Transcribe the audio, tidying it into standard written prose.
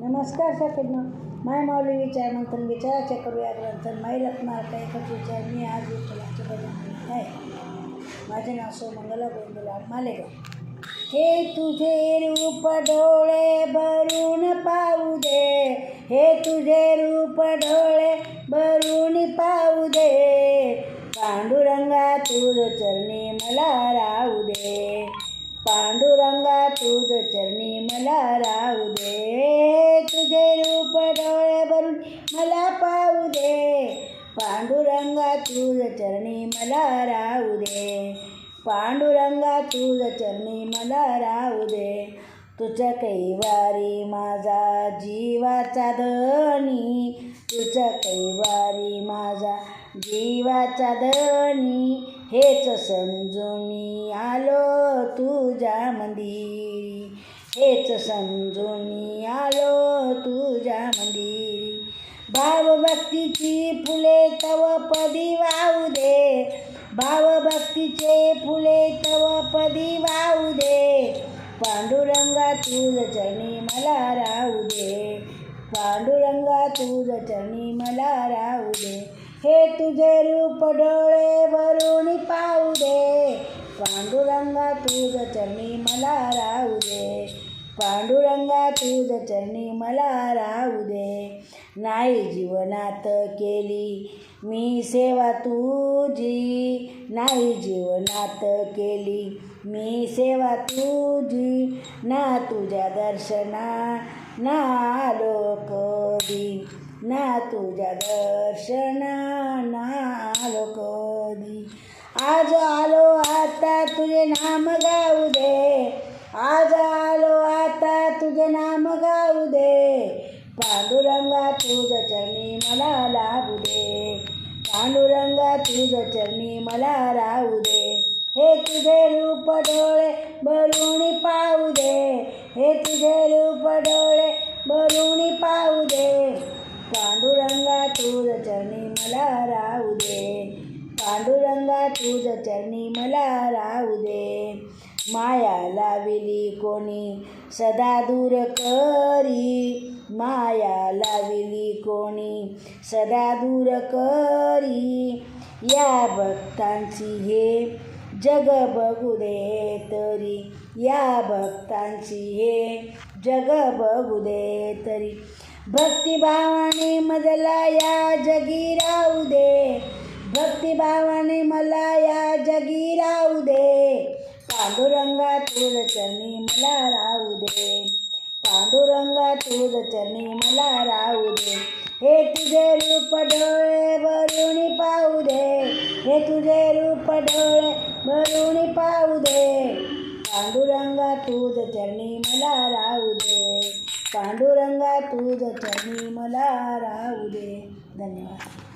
नमस्कार सखींनो, माय माऊली विचार मंथन विचाराचे करूया ग्रंथन माई रत्नार्थ एकच विचार. मी आज विठ्ठलाचे भजन म्हणत आहे. माझे नाव सोमंगला गोंदलाल मालेगाव. हे तुझे रूप डोळे भरून पाहू दे, हे तुझे रूप डोळे भरून पाहू दे, पांडुरंगा तुझ चरणी मला राहू दे, पांडुरंगा तुझ चरणी मला राहू दे, तुझे रूप डोळे भरून मला पाहू दे, पांडुरंगा तुझ चरणी मला राहू दे, पांडुरंगा तुझ चरणी मला राहू दे. तुझ कैवारी माझा जीवाचा धनी, तुझ कैवारी माझा जीवाचा धनी, हेच समजून आलो तुझ्या मंदिरी, हेच समजून आलो तुझ्या मंदिरी. भावभक्तीची फुले तव पदी वाहू दे, भावभक्तीचे फुले तव पदी वाहू दे, पांडुरंगा तुझ चरणी मला राहू दे, पांडुरंगा तुझ चरणी मला राहू दे. हे तुझे रूप डोळे भरून पाहू दे, पांडुरंगा तुझ चरणी मला राहू दे, पांडुरंगा तुझ चरणी मला राहू दे. नाही जीवनात केली मी सेवा तुझी, नाही जीवनात केली मी सेवा तुझी, ना तुझ्या दर्शना ना आलो कधी, ना तुझ्या दर्शना ना आलो कधी. आज आलो आता तुझे नाम गाऊ दे, आज आलो आता तुझे नाम गाऊ दे, पांडुरंगा तुझ चरणी मला लाभू दे, पांडुरंगा तुझ चरणी मला राहू दे. हे तुझे रूप डोळे भरून पाहू दे, हे तुझे रूप डोळे भरून पाहू दे, पांडुरंगा तुझ चरणी मला राहू दे, पांडुरंगा तुझ चरणी मला राहू दे. माया लाविली कोणी सदा दूर करी, माया लाविली कोणी सदा दूर करी, या भक्तांची हे जग बघू दे तरी, या भक्तांची हे जग बघू दे तरी, भक्तिभावाने मजला या जगी राहू दे, भक्तिभावाने मला या जगी राहू दे, पांडुरंगा तुझ चरणी मला राहू दे, पांडुरंगा तुझ चरणी मला राहू दे. हे तुझे रूप डोळे भरून पाहू दे, हे तुझे रूप डोळे भरून पाहू दे, पांडुरंगा तुझ चरणी मला राहू दे, पांडुरंगा तुझ चरणी मला राहू दे. धन्यवाद.